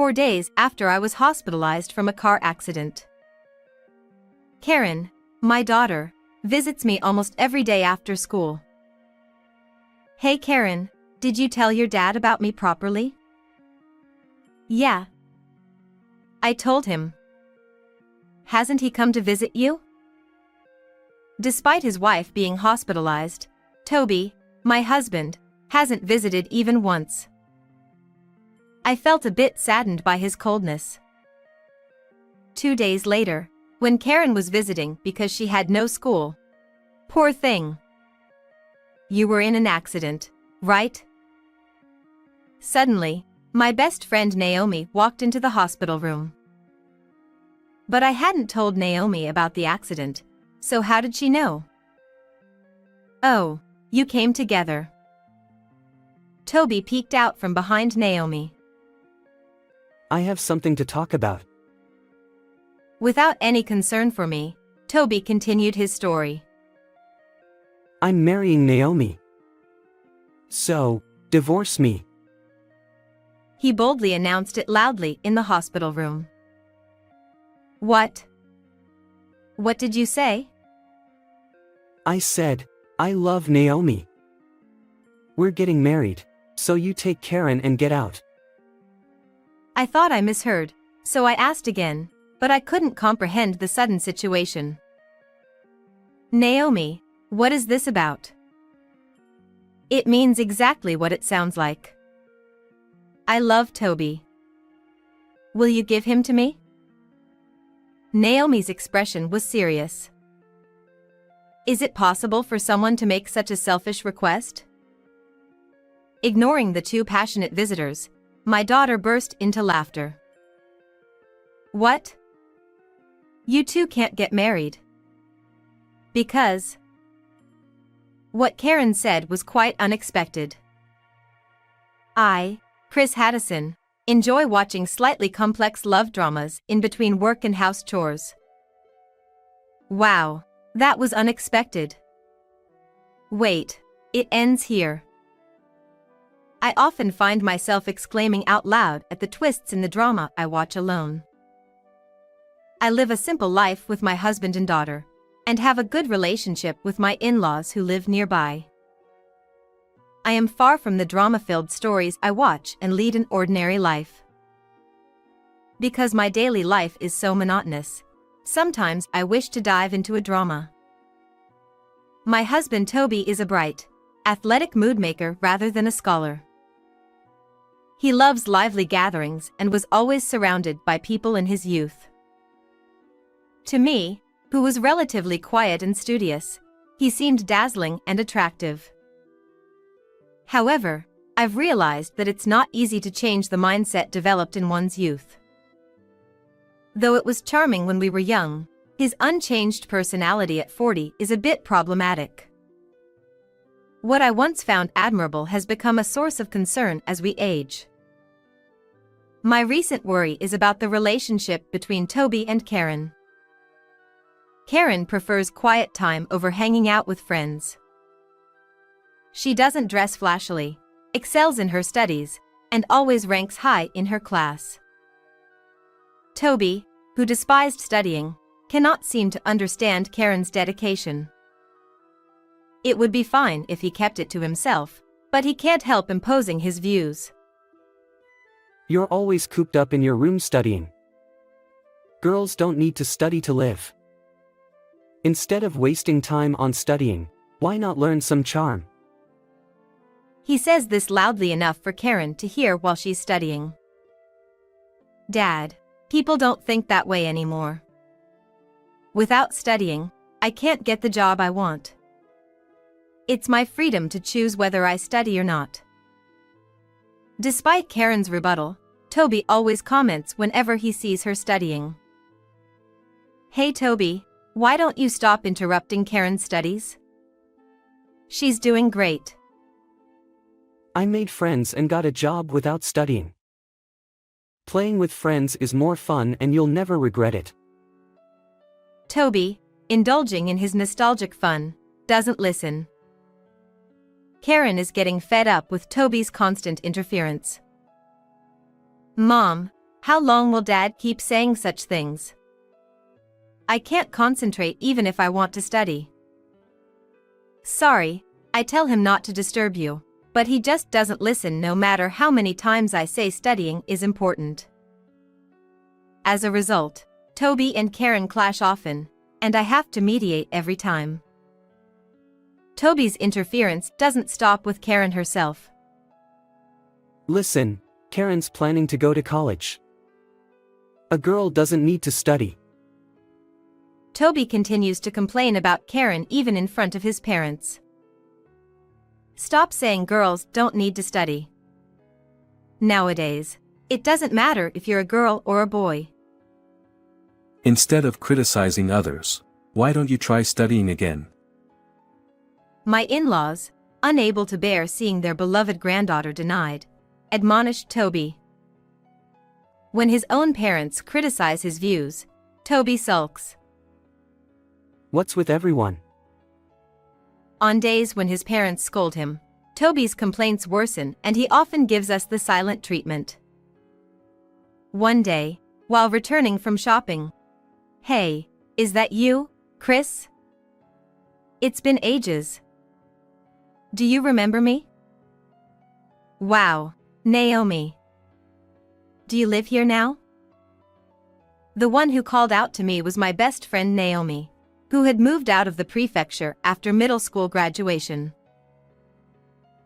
4 days after I was hospitalized from a car accident. Karen, my daughter, visits me almost every day after school. Hey Karen, did you tell your dad about me properly? Yeah. I told him. Hasn't he come to visit you? Despite his wife being hospitalized, Toby, my husband, hasn't visited even once. I felt a bit saddened by his coldness. 2 days later, when Karen was visiting because she had no school. Poor thing. You were in an accident, right? Suddenly, my best friend Naomi walked into the hospital room. But I hadn't told Naomi about the accident, so how did she know? Oh, you came together. Toby peeked out from behind Naomi. I have something to talk about. Without any concern for me, Toby continued his story. I'm marrying Naomi. So, divorce me. He boldly announced it loudly in the hospital room. What? What did you say? I said, I love Naomi. We're getting married, so you take Karen and get out. I thought I misheard, so I asked again, but I couldn't comprehend the sudden situation. Naomi, what is this about? It means exactly what it sounds like. I love Toby. Will you give him to me? Naomi's expression was serious. Is it possible for someone to make such a selfish request? Ignoring the two passionate visitors, my daughter burst into laughter. What? You two can't get married. Because? What Karen said was quite unexpected. I, Chris Haddison, enjoy watching slightly complex love dramas in between work and house chores. Wow, that was unexpected. Wait, it ends here. I often find myself exclaiming out loud at the twists in the drama I watch alone. I live a simple life with my husband and daughter, and have a good relationship with my in-laws who live nearby. I am far from the drama-filled stories I watch and lead an ordinary life. Because my daily life is so monotonous, sometimes I wish to dive into a drama. My husband Toby is a bright, athletic moodmaker rather than a scholar. He loves lively gatherings and was always surrounded by people in his youth. To me, who was relatively quiet and studious, he seemed dazzling and attractive. However, I've realized that it's not easy to change the mindset developed in one's youth. Though it was charming when we were young, his unchanged personality at 40 is a bit problematic. What I once found admirable has become a source of concern as we age. My recent worry is about the relationship between Toby and Karen. Karen prefers quiet time over hanging out with friends. She doesn't dress flashily, excels in her studies, and always ranks high in her class. Toby, who despised studying, cannot seem to understand Karen's dedication. It would be fine if he kept it to himself, but he can't help imposing his views. You're always cooped up in your room studying. Girls don't need to study to live. Instead of wasting time on studying, why not learn some charm? He says this loudly enough for Karen to hear while she's studying. Dad, people don't think that way anymore. Without studying, I can't get the job I want. It's my freedom to choose whether I study or not. Despite Karen's rebuttal, Toby always comments whenever he sees her studying. Hey Toby, why don't you stop interrupting Karen's studies? She's doing great. I made friends and got a job without studying. Playing with friends is more fun and you'll never regret it. Toby, indulging in his nostalgic fun, doesn't listen. Karen is getting fed up with Toby's constant interference. Mom, How long will Dad keep saying such things? I can't concentrate even if I want to study. Sorry, I tell him not to disturb you, but he just doesn't listen no matter how many times I say studying is important. As a result, Toby and Karen clash often, and I have to mediate every time. Toby's interference doesn't stop with Karen herself. Listen, Karen's planning to go to college. A girl doesn't need to study. Toby continues to complain about Karen even in front of his parents. Stop saying girls don't need to study. Nowadays, it doesn't matter if you're a girl or a boy. Instead of criticizing others, why don't you try studying again? My in-laws, unable to bear seeing their beloved granddaughter denied, admonished Toby. When his own parents criticize his views, Toby sulks. What's with everyone? On days when his parents scold him, Toby's complaints worsen and he often gives us the silent treatment. One day, while returning from shopping, "Hey, is that you, Chris? It's been ages. Do you remember me? Wow, Naomi. Do you live here now?" The one who called out to me was my best friend Naomi, who had moved out of the prefecture after middle school graduation.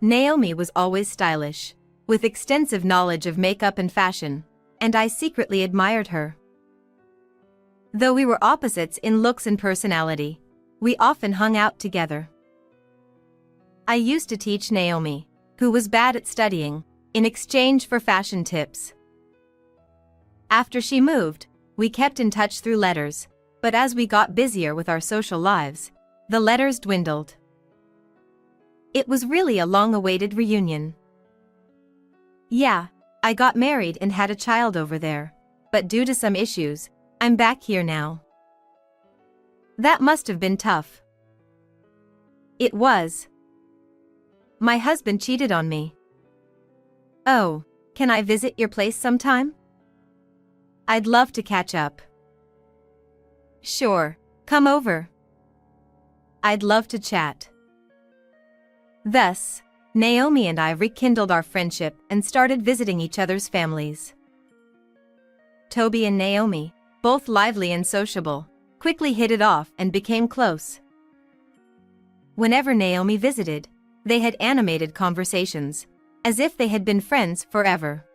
Naomi was always stylish, with extensive knowledge of makeup and fashion, and I secretly admired her. Though we were opposites in looks and personality, we often hung out together. I used to teach Naomi, who was bad at studying, in exchange for fashion tips. After she moved, we kept in touch through letters, but as we got busier with our social lives, the letters dwindled. It was really a long-awaited reunion. Yeah, I got married and had a child over there, but due to some issues, I'm back here now. That must have been tough. It was. My husband cheated on me. Oh, can I visit your place sometime? I'd love to catch up. Sure, come over. I'd love to chat. Thus, Naomi and I rekindled our friendship and started visiting each other's families. Toby and Naomi, both lively and sociable, quickly hit it off and became close. Whenever Naomi visited, they had animated conversations, as if they had been friends forever.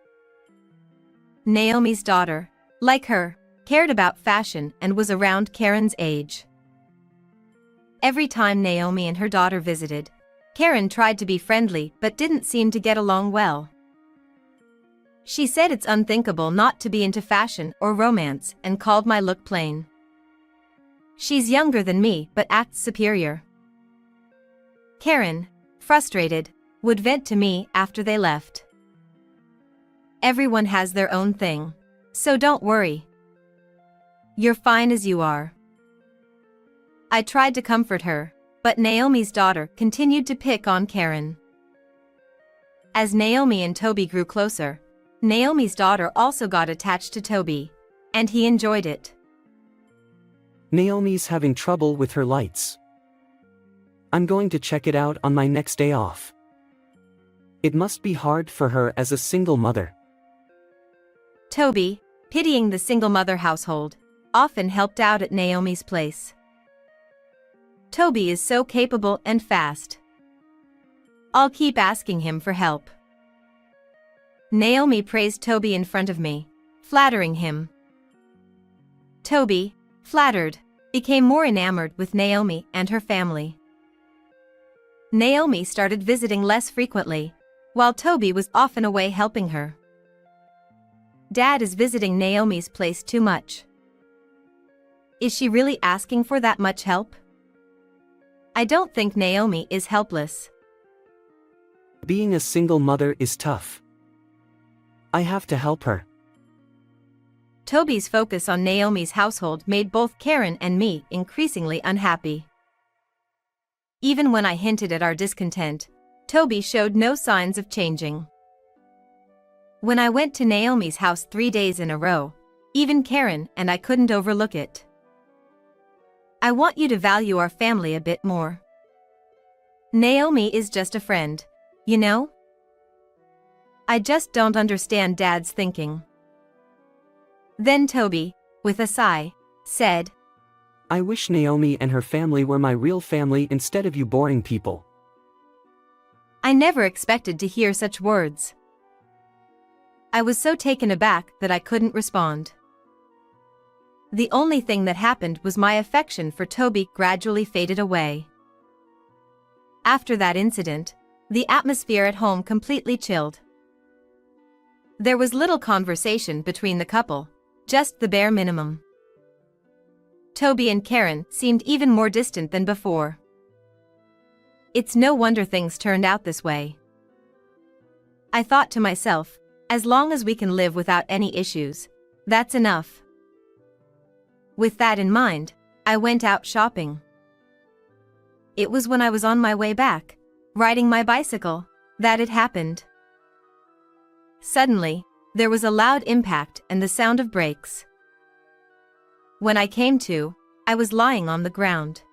Naomi's daughter, like her, cared about fashion and was around Karen's age. Every time Naomi and her daughter visited, Karen tried to be friendly but didn't seem to get along well. She said it's unthinkable not to be into fashion or romance and called my look plain. She's younger than me but acts superior. Karen, frustrated, would vent to me after they left. Everyone has their own thing, so don't worry. You're fine as you are. I tried to comfort her, but Naomi's daughter continued to pick on Karen. As Naomi and Toby grew closer, Naomi's daughter also got attached to Toby, and he enjoyed it. Naomi's having trouble with her lights. I'm going to check it out on my next day off. It must be hard for her as a single mother. Toby, pitying the single mother household, often helped out at Naomi's place. Toby is so capable and fast. I'll keep asking him for help. Naomi praised Toby in front of me, flattering him. Toby, flattered, became more enamored with Naomi and her family. Naomi started visiting less frequently, while Toby was often away helping her. Dad is visiting Naomi's place too much. Is she really asking for that much help? I don't think Naomi is helpless. Being a single mother is tough. I have to help her. Toby's focus on Naomi's household made both Karen and me increasingly unhappy. Even when I hinted at our discontent, Toby showed no signs of changing. When I went to Naomi's house 3 days in a row, even Karen and I couldn't overlook it. I want you to value our family a bit more. Naomi is just a friend, you know? I just don't understand Dad's thinking. Then Toby, with a sigh, said, I wish Naomi and her family were my real family instead of you boring people. I never expected to hear such words. I was so taken aback that I couldn't respond. The only thing that happened was my affection for Toby gradually faded away. After that incident, the atmosphere at home completely chilled. There was little conversation between the couple, just the bare minimum. Toby and Karen seemed even more distant than before. It's no wonder things turned out this way. I thought to myself, as long as we can live without any issues, that's enough. With that in mind, I went out shopping. It was when I was on my way back, riding my bicycle, that it happened. Suddenly, there was a loud impact and the sound of brakes. When I came to, I was lying on the ground.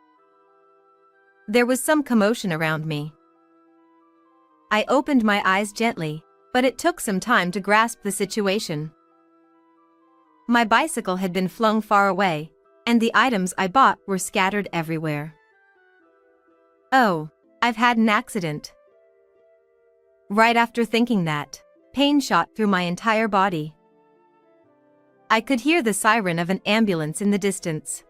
There was some commotion around me. I opened my eyes gently, but it took some time to grasp the situation. My bicycle had been flung far away, and the items I bought were scattered everywhere. Oh, I've had an accident. Right after thinking that, pain shot through my entire body. I could hear the siren of an ambulance in the distance.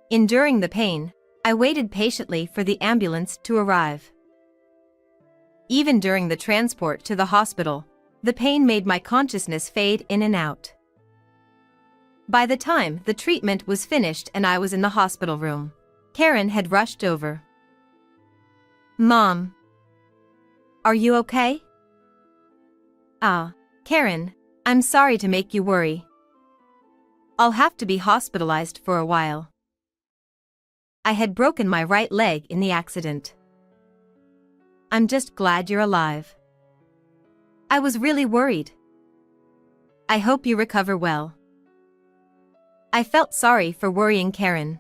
Enduring the pain, I waited patiently for the ambulance to arrive. Even during the transport to the hospital, the pain made my consciousness fade in and out. By the time the treatment was finished and I was in the hospital room, Karen had rushed over. Mom. Are you okay? Karen, I'm sorry to make you worry. I'll have to be hospitalized for a while. I had broken my right leg in the accident. I'm just glad you're alive. I was really worried. I hope you recover well. I felt sorry for worrying Karen.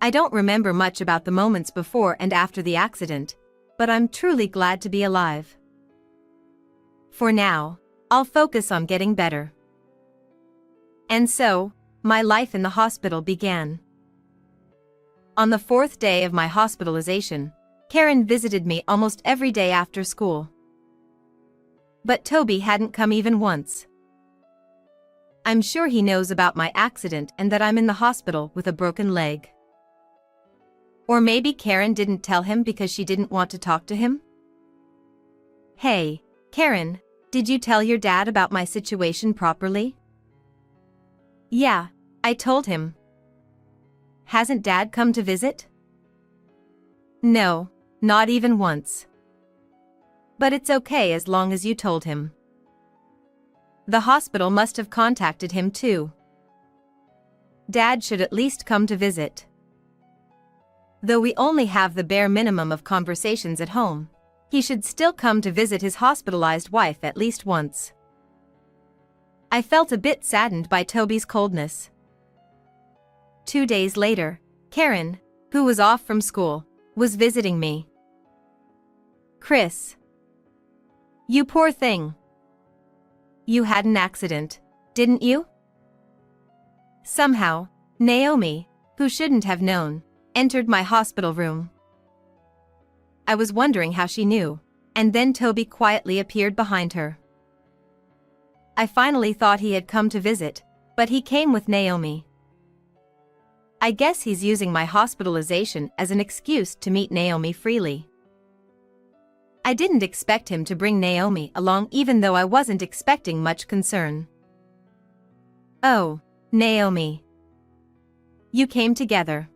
I don't remember much about the moments before and after the accident, but I'm truly glad to be alive. For now, I'll focus on getting better. And so, my life in the hospital began. On the 4th day of my hospitalization, Karen visited me almost every day after school. But Toby hadn't come even once. I'm sure he knows about my accident and that I'm in the hospital with a broken leg. Or maybe Karen didn't tell him because she didn't want to talk to him? Hey, Karen, did you tell your dad about my situation properly? Yeah, I told him. Hasn't Dad come to visit? No, not even once. But it's okay as long as you told him. The hospital must have contacted him too. Dad should at least come to visit. Though we only have the bare minimum of conversations at home, he should still come to visit his hospitalized wife at least once. I felt a bit saddened by Toby's coldness. 2 days later, Karen, who was off from school, was visiting me. Chris. You poor thing. You had an accident, didn't you? Somehow, Naomi, who shouldn't have known, entered my hospital room. I was wondering how she knew, and then Toby quietly appeared behind her. I finally thought he had come to visit, but he came with Naomi. I guess he's using my hospitalization as an excuse to meet Naomi freely. I didn't expect him to bring Naomi along even though I wasn't expecting much concern. Oh, Naomi. You came together.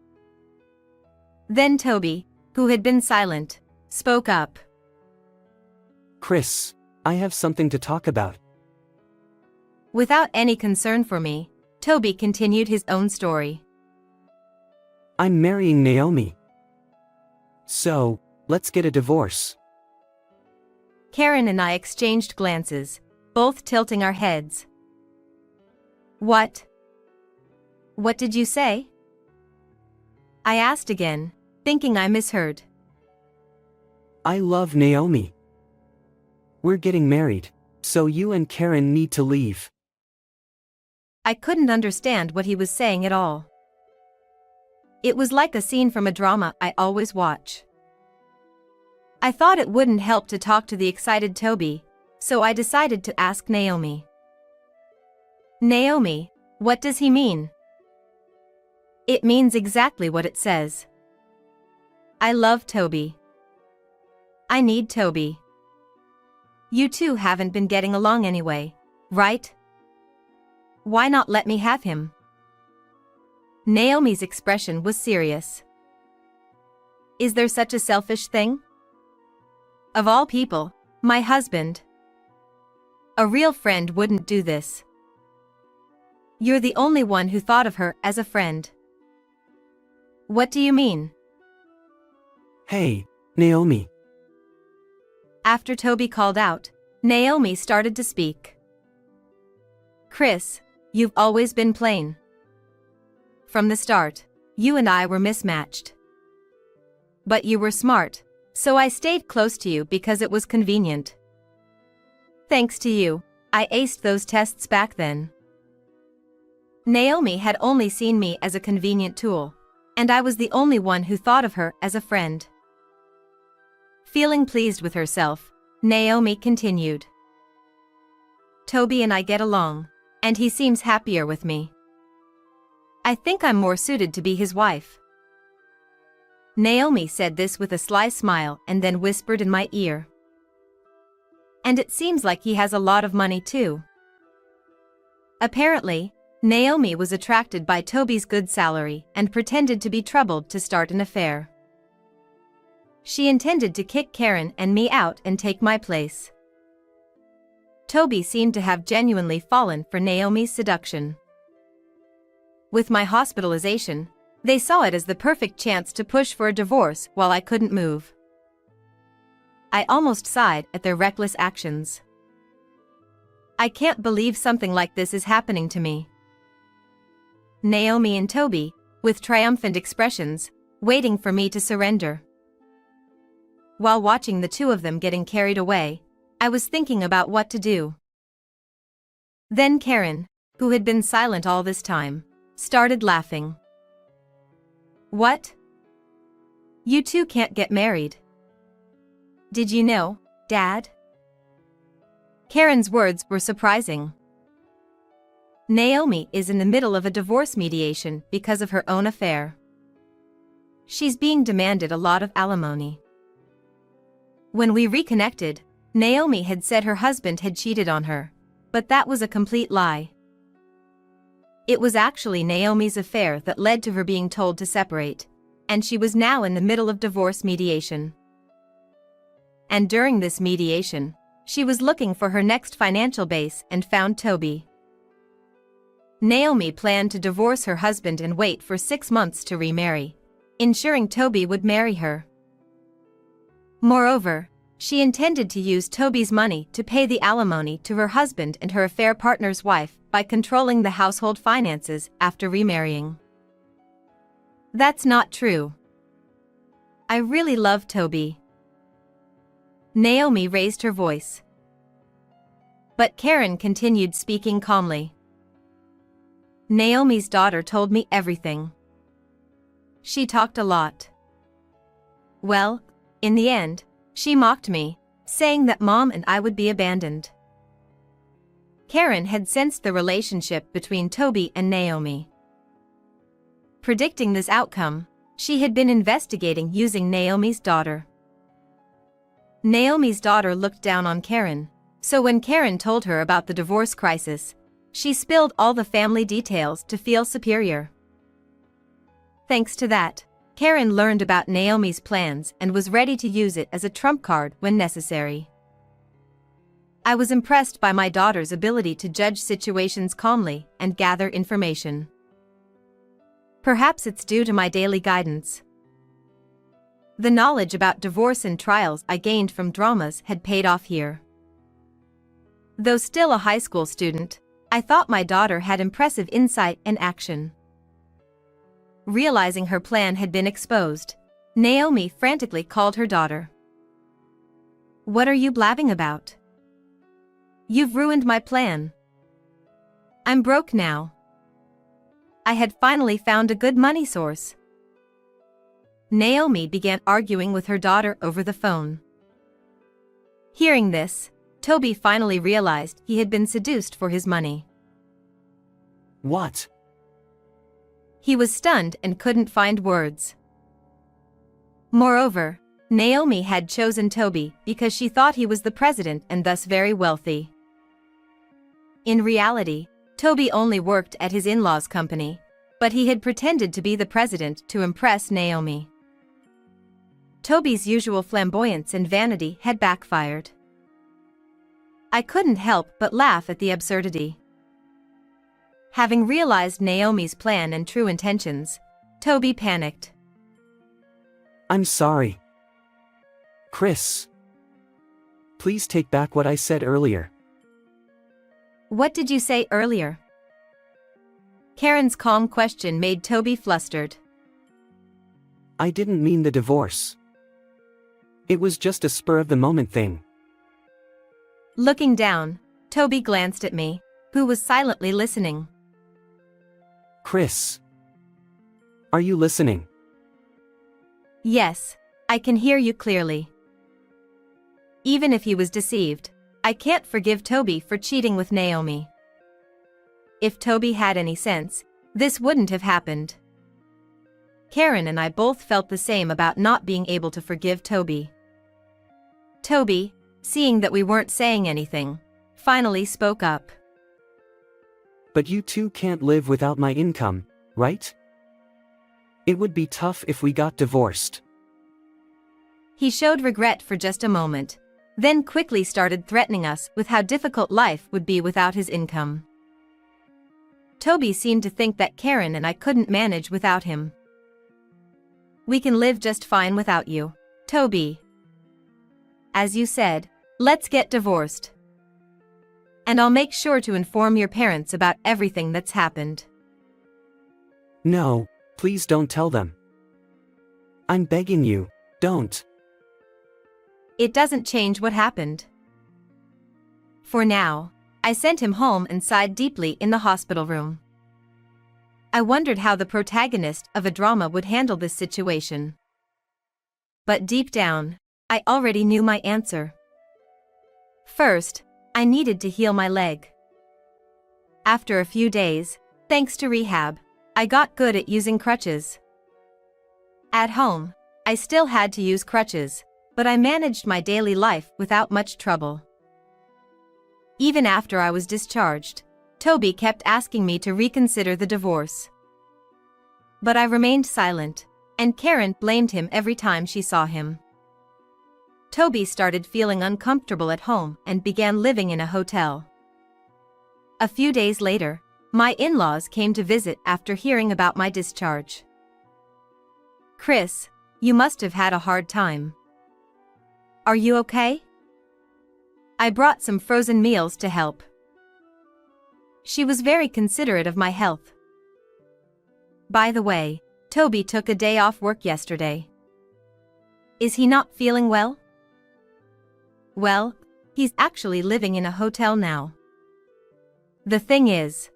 Then Toby, who had been silent, spoke up. Chris, I have something to talk about. Without any concern for me, Toby continued his own story. I'm marrying Naomi. So, let's get a divorce. Karen and I exchanged glances, both tilting our heads. What? What did you say? I asked again, thinking I misheard. I love Naomi. We're getting married, so you and Karen need to leave. I couldn't understand what he was saying at all. It was like a scene from a drama I always watch. I thought it wouldn't help to talk to the excited Toby, so I decided to ask Naomi. Naomi, what does he mean? It means exactly what it says. I love Toby. I need Toby. You two haven't been getting along anyway, right? Why not let me have him? Naomi's expression was serious. Is there such a selfish thing? Of all people, my husband. A real friend wouldn't do this. You're the only one who thought of her as a friend. What do you mean? Hey, Naomi. After Toby called out, Naomi started to speak. Chris, you've always been plain. From the start, you and I were mismatched. But you were smart, so I stayed close to you because it was convenient. Thanks to you, I aced those tests back then. Naomi had only seen me as a convenient tool, and I was the only one who thought of her as a friend. Feeling pleased with herself, Naomi continued. Toby and I get along, and he seems happier with me. I think I'm more suited to be his wife. Naomi said this with a sly smile and then whispered in my ear. And it seems like he has a lot of money too. Apparently, Naomi was attracted by Toby's good salary and pretended to be troubled to start an affair. She intended to kick Karen and me out and take my place. Toby seemed to have genuinely fallen for Naomi's seduction. With my hospitalization, they saw it as the perfect chance to push for a divorce while I couldn't move. I almost sighed at their reckless actions. I can't believe something like this is happening to me. Naomi and Toby, with triumphant expressions, waiting for me to surrender. While watching the two of them getting carried away, I was thinking about what to do. Then Karen, who had been silent all this time, started laughing. What? You two can't get married. Did you know, Dad? Karen's words were surprising. Naomi is in the middle of a divorce mediation because of her own affair. She's being demanded a lot of alimony. When we reconnected, Naomi had said her husband had cheated on her, but that was a complete lie. It was actually Naomi's affair that led to her being told to separate, and she was now in the middle of divorce mediation. And during this mediation, she was looking for her next financial base and found Toby. Naomi planned to divorce her husband and wait for 6 months to remarry, ensuring Toby would marry her. Moreover, she intended to use Toby's money to pay the alimony to her husband and her affair partner's wife by controlling the household finances after remarrying. That's not true. I really love Toby. Naomi raised her voice. But Karen continued speaking calmly. Naomi's daughter told me everything. She talked a lot. Well, in the end, she mocked me, saying that Mom and I would be abandoned. Karen had sensed the relationship between Toby and Naomi. Predicting this outcome, she had been investigating using Naomi's daughter. Naomi's daughter looked down on Karen, so when Karen told her about the divorce crisis, she spilled all the family details to feel superior. Thanks to that, Karen learned about Naomi's plans and was ready to use it as a trump card when necessary. I was impressed by my daughter's ability to judge situations calmly and gather information. Perhaps it's due to my daily guidance. The knowledge about divorce and trials I gained from dramas had paid off here. Though still a high school student, I thought my daughter had impressive insight and action. Realizing her plan had been exposed, Naomi frantically called her daughter. "What are you blabbing about? You've ruined my plan. I'm broke now." I had finally found a good money source. Naomi began arguing with her daughter over the phone. Hearing this, Toby finally realized he had been seduced for his money. What? He was stunned and couldn't find words. Moreover, Naomi had chosen Toby because she thought he was the president and thus very wealthy. In reality, Toby only worked at his in-laws' company, but he had pretended to be the president to impress Naomi. Toby's usual flamboyance and vanity had backfired. I couldn't help but laugh at the absurdity. Having realized Naomi's plan and true intentions, Toby panicked. I'm sorry. Chris. Please take back what I said earlier. What did you say earlier? Karen's calm question made Toby flustered. I didn't mean the divorce. It was just a spur-of-the-moment thing. Looking down, Toby glanced at me, who was silently listening. Chris. Are you listening? Yes, I can hear you clearly. Even if he was deceived, I can't forgive Toby for cheating with Naomi. If Toby had any sense, this wouldn't have happened. Karen and I both felt the same about not being able to forgive Toby. Toby, seeing that we weren't saying anything, finally spoke up. But you two can't live without my income, right? It would be tough if we got divorced. He showed regret for just a moment, then quickly started threatening us with how difficult life would be without his income. Toby seemed to think that Karen and I couldn't manage without him. We can live just fine without you, Toby. As you said, let's get divorced. And I'll make sure to inform your parents about everything that's happened. No, please don't tell them. I'm begging you, don't. It doesn't change what happened. For now, I sent him home and sighed deeply in the hospital room. I wondered how the protagonist of a drama would handle this situation. But deep down, I already knew my answer. First, I needed to heal my leg. After a few days, thanks to rehab, I got good at using crutches. At home, I still had to use crutches, but I managed my daily life without much trouble. Even after I was discharged, Toby kept asking me to reconsider the divorce. But I remained silent, and Karen blamed him every time she saw him. Toby started feeling uncomfortable at home and began living in a hotel. A few days later, my in-laws came to visit after hearing about my discharge. "Chris, you must have had a hard time. Are you okay?" I brought some frozen meals to help. She was very considerate of my health. By the way, Toby took a day off work yesterday. Is he not feeling well? Well, he's actually living in a hotel now. The thing is,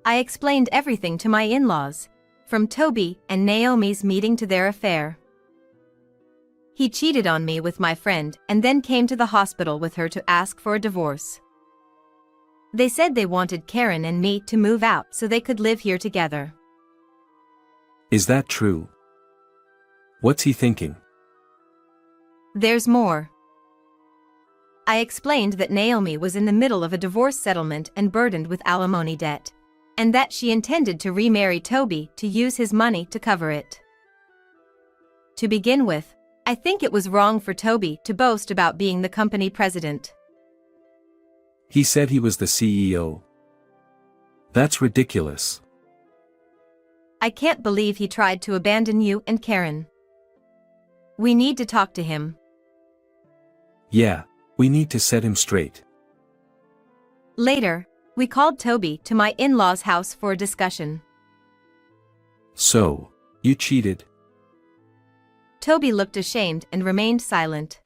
I explained everything to my in-laws, from Toby and Naomi's meeting to their affair. He cheated on me with my friend and then came to the hospital with her to ask for a divorce. They said they wanted Karen and me to move out so they could live here together. Is that true? What's he thinking? There's more. I explained that Naomi was in the middle of a divorce settlement and burdened with alimony debt, and that she intended to remarry Toby to use his money to cover it. To begin with, I think it was wrong for Toby to boast about being the company president. He said he was the CEO. That's ridiculous. I can't believe he tried to abandon you and Karen. We need to talk to him. Yeah, we need to set him straight. Later, we called Toby to my in-laws' house for a discussion. So, you cheated? Toby looked ashamed and remained silent.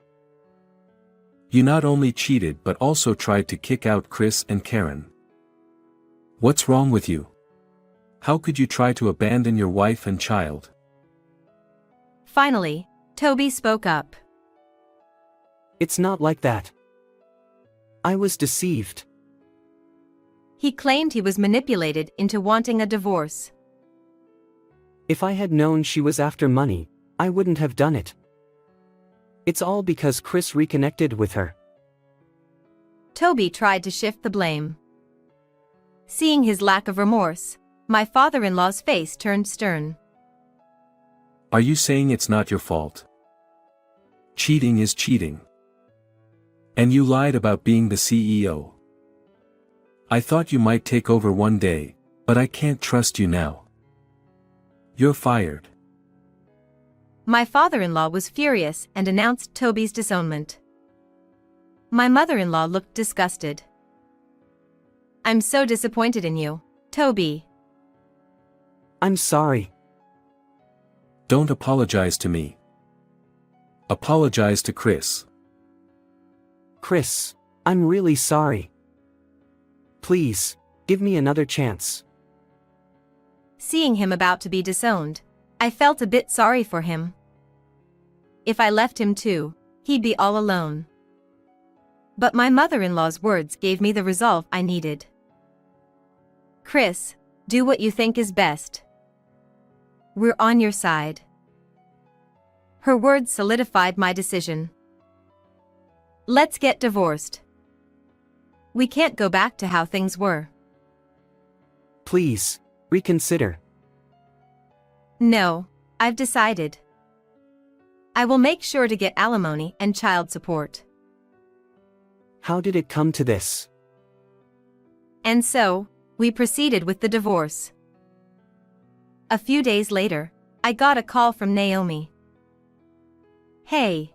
You not only cheated but also tried to kick out Chris and Karen. What's wrong with you? How could you try to abandon your wife and child? Finally, Toby spoke up. It's not like that. I was deceived. He claimed he was manipulated into wanting a divorce. If I had known she was after money, I wouldn't have done it. It's all because Chris reconnected with her. Toby tried to shift the blame. Seeing his lack of remorse, my father-in-law's face turned stern. Are you saying it's not your fault? Cheating is cheating. And you lied about being the CEO. I thought you might take over one day, but I can't trust you now. You're fired. My father-in-law was furious and announced Toby's disownment. My mother-in-law looked disgusted. I'm so disappointed in you, Toby. I'm sorry. Don't apologize to me. Apologize to Chris. Chris, I'm really sorry. Please, give me another chance. Seeing him about to be disowned, I felt a bit sorry for him. If I left him too, he'd be all alone. But my mother-in-law's words gave me the resolve I needed. Chris, do what you think is best. We're on your side. Her words solidified my decision. Let's get divorced. We can't go back to how things were. Please, reconsider. No, I've decided. I will make sure to get alimony and child support. How did it come to this? And so, we proceeded with the divorce. A few days later, I got a call from Naomi. Hey.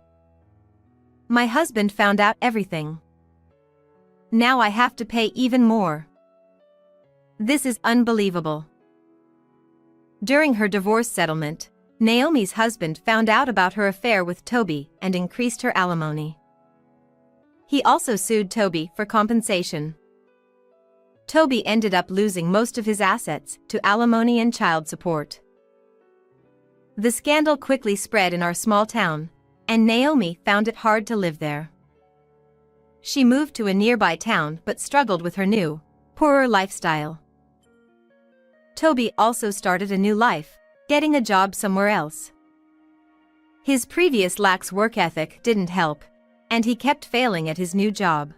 My husband found out everything. Now I have to pay even more. This is unbelievable. During her divorce settlement, Naomi's husband found out about her affair with Toby and increased her alimony. He also sued Toby for compensation. Toby ended up losing most of his assets to alimony and child support. The scandal quickly spread in our small town, and Naomi found it hard to live there. She moved to a nearby town but struggled with her new, poorer lifestyle. Toby also started a new life, getting a job somewhere else. His previous lax work ethic didn't help, and he kept failing at his new job.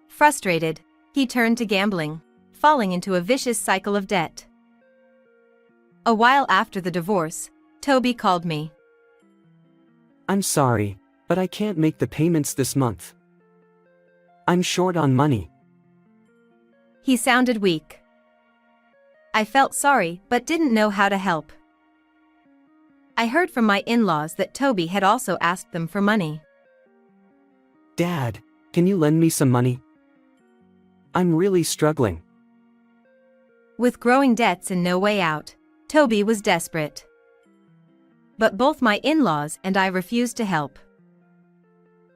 Frustrated, he turned to gambling, falling into a vicious cycle of debt. A while after the divorce, Toby called me. I'm sorry, but I can't make the payments this month. I'm short on money. He sounded weak. I felt sorry but didn't know how to help. I heard from my in-laws that Toby had also asked them for money. Dad, can you lend me some money? I'm really struggling. With growing debts and no way out, Toby was desperate. But both my in-laws and I refused to help.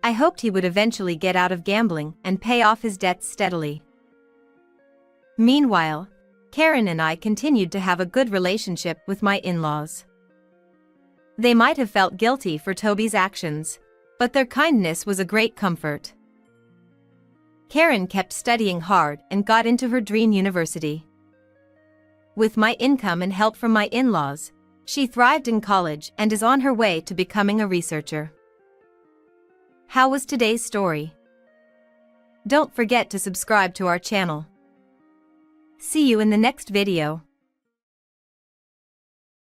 I hoped he would eventually get out of gambling and pay off his debts steadily. Meanwhile, Karen and I continued to have a good relationship with my in-laws. They might have felt guilty for Toby's actions, but their kindness was a great comfort. Karen kept studying hard and got into her dream university. With my income and help from my in-laws, she thrived in college and is on her way to becoming a researcher. How was today's story? Don't forget to subscribe to our channel. See you in the next video.